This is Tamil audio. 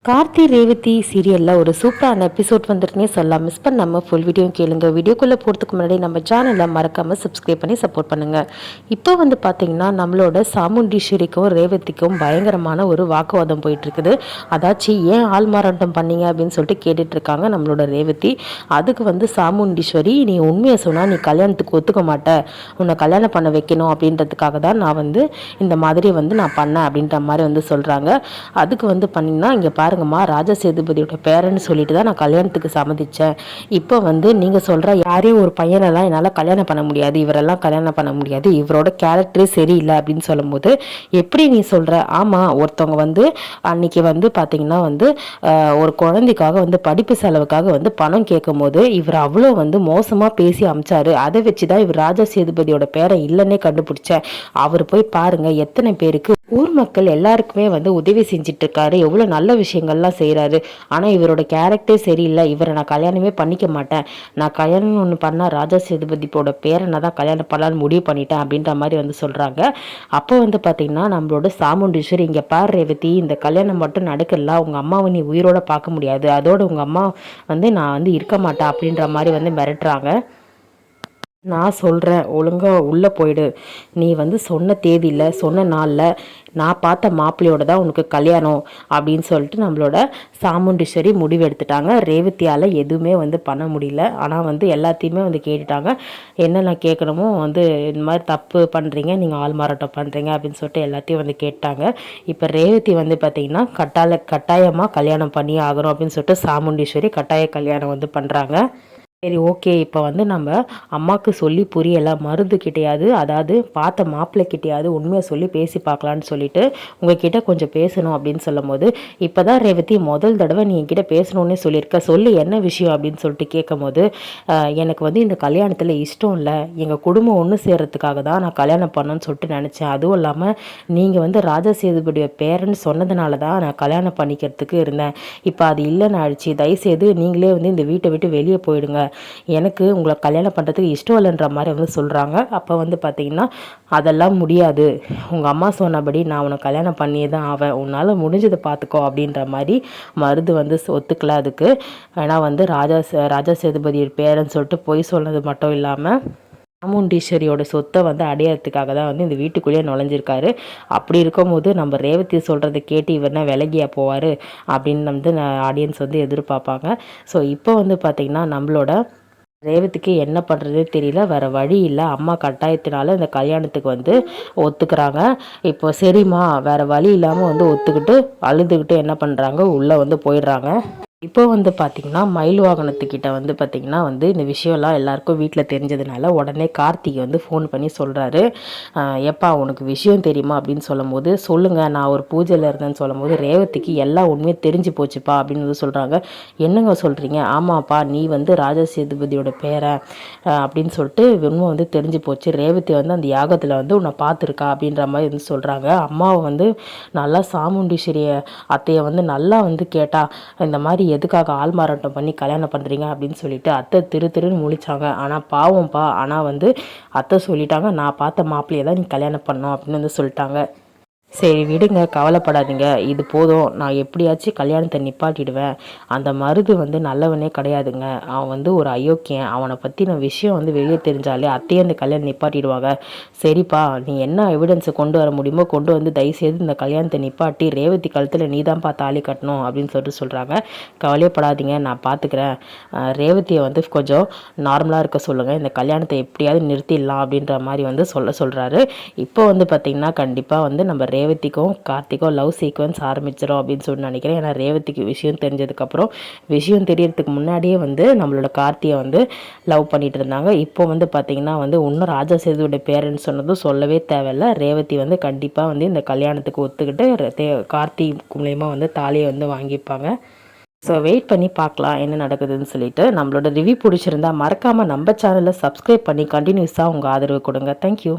கார்த்தி ரேவதி சீரியலில் ஒரு சூப்பரான எபிசோட் வந்துட்டுனே சொல்லலாம். மிஸ் பண்ணாமல் ஃபுல் வீடியோ கேளுங்க. வீடியோக்குள்ளே போகிறதுக்கு முன்னாடி நம்ம சேனலை மறக்காமல் சப்ஸ்கிரைப் பண்ணி சப்போர்ட் பண்ணுங்கள். இப்போ வந்து பார்த்திங்கன்னா நம்மளோட சாமுண்டீஸ்வரிக்கும் ரேவதிக்கும் பயங்கரமான ஒரு வாக்குவாதம் போயிட்டுருக்குது. அதாச்சும் ஏன் ஆள் மாறாட்டம் பண்ணீங்க அப்படின்னு சொல்லிட்டு கேட்டுட்ருக்காங்க நம்மளோட ரேவதி. அதுக்கு வந்து சாமுண்டீஸ்வரி, நீ உண்மையை சொன்னால் நீ கல்யாணத்துக்கு ஒத்துக்க மாட்டே, உன்னை கல்யாணம் பண்ண வைக்கணும் அப்படின்றதுக்காக தான் நான் வந்து இந்த மாதிரி வந்து நான் பண்ணேன் அப்படின்ற மாதிரி வந்து சொல்கிறாங்க. அதுக்கு வந்து பண்ணிங்கன்னா இங்கே பாருங்கம்மா, ராஜா சேதுபதியோட பேரன்னு சொல்லிட்டு தான் நான் கல்யாணத்துக்கு சம்மதிச்சேன். இப்போ வந்து நீங்கள் சொல்கிற யாரையும் ஒரு பையனெல்லாம் என்னால் கல்யாணம் பண்ண முடியாது, இவரெல்லாம் கல்யாணம் பண்ண முடியாது, இவரோட கேரக்டரே சரியில்லை அப்படின்னு சொல்லும்போது எப்படி நீ சொல்கிற? ஆமாம், ஒருத்தவங்க வந்து அன்னைக்கு வந்து பார்த்தீங்கன்னா வந்து ஒரு குழந்தைக்காக வந்து படிப்பு செலவுக்காக வந்து பணம் கேட்கும் போது இவர் அவ்வளோ வந்து மோசமாக பேசி அமிச்சாரு. அதை வச்சு தான் இவர் ராஜா சேதுபதியோட பேரை இல்லைன்னே கண்டுபிடிச்சேன். அவர் போய் பாருங்க எத்தனை பேருக்கு ஊர் மக்கள் எல்லாருக்குமே வந்து உதவி செஞ்சுட்டு இருக்காரு, எவ்வளோ நல்ல விஷயங்கள்லாம் செய்கிறாரு. ஆனால் இவரோட கேரக்டரே சரியில்லை, இவரை நான் கல்யாணமே பண்ணிக்க மாட்டேன், நான் கல்யாணம் ஒன்று பண்ணால் ராஜா சேதுபதியோட பேரனை தான் கல்யாணம் பண்ணலான்னு முடிவு பண்ணிட்டேன் அப்படின்ற மாதிரி வந்து சொல்கிறாங்க. அப்போ வந்து பார்த்திங்கன்னா நம்மளோட சாமுண்டீஸ்வரி, இங்கே பார் ரேவதி, இந்த கல்யாணம் மட்டும் நடக்கல, உங்கள் அம்மாவை நீ உயிரோட பார்க்க முடியாது, அதோட உங்கள் அம்மா வந்து நான் வந்து இருக்க மாட்டேன் அப்படின்ற மாதிரி வந்து மிரட்டுறாங்க. நான் சொல்கிறேன், ஒழுங்காக உள்ளே போயிடு, நீ வந்து சொன்ன தேதியில் சொன்ன நாளில் நான் பார்த்த மாப்பிள்ளையோட தான் உனக்கு கல்யாணம் அப்படின்னு சொல்லிட்டு நம்மளோட சாமுண்டீஸ்வரி முடிவு எடுத்துட்டாங்க. ரேவதியால் எதுவுமே வந்து பண்ண முடியல. ஆனால் வந்து எல்லாத்தையுமே வந்து கேட்டுட்டாங்க. என்னென்ன கேட்கணுமோ வந்து இந்த மாதிரி தப்பு பண்ணுறீங்க, நீங்கள் ஆள் மாறாட்டம் பண்ணுறீங்க அப்படின்னு சொல்லிட்டு எல்லாத்தையும் வந்து கேட்டாங்க. இப்போ ரேவதி வந்து பார்த்திங்கன்னா கட்டாயமாக கல்யாணம் பண்ணி ஆகணும் அப்படின்னு சொல்லிட்டு சாமுண்டீஸ்வரி கட்டாய கல்யாணம் வந்து பண்ணுறாங்க. சரி, ஓகே, இப்போ வந்து நம்ம அம்மாவுக்கு சொல்லி புரியலை, மருந்துக்கிட்டையாவது அதாவது பார்த்த மாப்பிள்ளைக்கிட்டையாவது உண்மையை சொல்லி பேசி பார்க்கலான்னு சொல்லிட்டு உங்ககிட்ட கொஞ்சம் பேசணும் அப்படின்னு சொல்லும் போது, இப்போ தான் ரேவதி முதல் தடவை நீ என்கிட்ட பேசணுன்னே சொல்லியிருக்க, சொல்லு என்ன விஷயம் அப்படின்னு சொல்லிட்டு கேட்கும் போது, எனக்கு வந்து இந்த கல்யாணத்தில் இஷ்டம் இல்லை, எங்கள் குடும்பம் ஒன்று சேர்கிறதுக்காக தான் நான் கல்யாணம் பண்ணணும்னு சொல்லிட்டு நினச்சேன். அதுவும் இல்லாமல் நீங்கள் வந்து ராஜா சேதுபதியோட பேரன்னு சொன்னதுனால தான் நான் கல்யாணம் பண்ணிக்கிறதுக்கு இருந்தேன். இப்போ அது இல்லைன்னு ஆயிடுச்சு, தயவுசெய்து நீங்களே வந்து இந்த வீட்டை விட்டு வெளியே போயிடுங்க, எனக்கு உங்களை கல்யாணம் பண்ணுறதுக்கு இஷ்டம் இல்லைன்ற மாதிரி வந்து சொல்கிறாங்க. அப்போ வந்து பார்த்திங்கன்னா அதெல்லாம் முடியாது, உங்கள் அம்மா சொன்னபடி நான் உன்னை கல்யாணம் பண்ணியே தான் ஆவேன், உன்னால் முடிஞ்சதை பார்த்துக்கோ அப்படின்ற மாதிரி மருது வந்து ஒத்துக்கல அதுக்கு. ஏன்னா வந்து ராஜா சேதுபதி பேரன்னு சொல்லிட்டு பொய் சொன்னது மட்டும் இல்லாமல் சாமுண்டீஸ்வரியோட சொத்தை வந்து அடையிறதுக்காக தான் வந்து இந்த வீட்டுக்குள்ளேயே நுழைஞ்சிருக்காரு. அப்படி இருக்கும்போது நம்ம ரேவதி சொல்கிறத கேட்டு இவர்னா விலகியா போவார் அப்படின்னு வந்து ஆடியன்ஸ் வந்து எதிர்பார்ப்பாங்க. ஸோ இப்போ வந்து பார்த்திங்கன்னா நம்மளோட ரேவதிக்கு என்ன பண்ணுறதே தெரியல, வேறு வழி இல்லை, அம்மா கட்டாயத்தினால இந்த கல்யாணத்துக்கு வந்து ஒத்துக்கிறாங்க. இப்போ சரிம்மா வேறு வழி இல்லாமல் வந்து ஒத்துக்கிட்டு அழுதுகிட்டு என்ன பண்ணுறாங்க, உள்ளே வந்து போயிடுறாங்க. இப்போ வந்து பார்த்திங்கன்னா மயில் வாகனத்துக்கிட்ட வந்து பார்த்திங்கன்னா வந்து இந்த விஷயம்லாம் எல்லாருக்கும் வீட்டில் தெரிஞ்சதுனால உடனே கார்த்திகை வந்து ஃபோன் பண்ணி சொல்கிறாரு. எப்பா உனக்கு விஷயம் தெரியுமா அப்படின்னு சொல்லும் போது, சொல்லுங்கள், நான் ஒரு பூஜையில் இருந்தேன்னு சொல்லும் போது ரேவதிக்கு எல்லா உண்மையும் தெரிஞ்சு போச்சுப்பா அப்படின்னு வந்து சொல்கிறாங்க. என்னங்க சொல்கிறீங்க? ஆமாப்பா, நீ வந்து ராஜா சேதுபதியோட பேரை அப்படின்னு சொல்லிட்டு உண்மை வந்து தெரிஞ்சு போச்சு, ரேவதி வந்து அந்த யாகத்தில் வந்து உன்னை பார்த்துருக்கா அப்படின்ற மாதிரி வந்து சொல்கிறாங்க. அம்மாவை வந்து நல்லா சாமுண்டீஸ்வரிய அத்தையை வந்து நல்லா வந்து கேட்டா, இந்த மாதிரி எதுக்காக ஆள் மாறாட்டம் பண்ணி கல்யாணம் பண்ணுறீங்க அப்படின்னு சொல்லிட்டு அத்தை திருன்னு முழிச்சாங்க. ஆனால் பாவம்ப்பா, ஆனால் வந்து அத்தை சொல்லிட்டாங்க, நான் பார்த்த மாப்பிள்ளையை தான் நீ கல்யாணம் பண்ணோம் அப்படின்னு வந்து சொல்லிட்டாங்க. சரி விடுங்க, கவலைப்படாதீங்க, இது போதும், நான் எப்படியாச்சும் கல்யாணத்தை நிப்பாட்டிடுவேன், அந்த மருது வந்து நல்லவனே கிடையாதுங்க, அவன் வந்து ஒரு அயோக்கியன், அவனை பற்றின விஷயம் வந்து வெளியே தெரிஞ்சாலே அத்தையே அந்த கல்யாணம் நிப்பாட்டிடுவாங்க. சரிப்பா, நீ என்ன எவிடன்ஸை கொண்டு வர முடியுமோ கொண்டு வந்து தயவுசெய்து இந்த கல்யாணத்தை நிப்பாட்டி ரேவதி கழுத்தில் நீ தான்ப்பா தாலி கட்டணும் அப்படின்னு சொல்லிட்டு சொல்கிறாங்க. கவலைப்படாதீங்க, நான் பார்த்துக்கிறேன், ரேவதியை வந்து கொஞ்சம் நார்மலாக இருக்க சொல்லுங்கள், இந்த கல்யாணத்தை எப்படியாவது நிறுத்திடலாம் அப்படின்ற மாதிரி வந்து சொல்கிறாரு. இப்போ வந்து பார்த்திங்கன்னா கண்டிப்பாக வந்து நம்ம ரேவதிக்கும் கார்த்திக்கும் லவ் சீக்வன்ஸ் ஆரம்பிச்சிடும் அப்படின்னு சொல்லி நினைக்கிறேன். ஏன்னா ரேவதிக்கு விஷயம் தெரிஞ்சதுக்கப்புறம், விஷயம் தெரியறதுக்கு முன்னாடியே வந்து நம்மளோட கார்த்தியை வந்து லவ் பண்ணிட்டு இருந்தாங்க. இப்போ வந்து பார்த்திங்கன்னா வந்து இன்னும் ராஜா சேதுவோட பேரண்ட்ஸ் சொன்னதும் சொல்லவே தேவையில்லை, ரேவதி வந்து கண்டிப்பாக வந்து இந்த கல்யாணத்துக்கு ஒத்துக்கிட்டு கார்த்தி மூலயமா வந்து தாலியை வந்து வாங்கிப்பாங்க. ஸோ வெயிட் பண்ணி பார்க்கலாம் என்ன நடக்குதுன்னு சொல்லிட்டு. நம்மளோட ரிவ்யூ பிடிச்சிருந்தா மறக்காமல் நம்ம சேனலை சப்ஸ்கிரைப் பண்ணி கண்டினியூஸாக உங்கள் ஆதரவு கொடுங்க. தேங்க்யூ.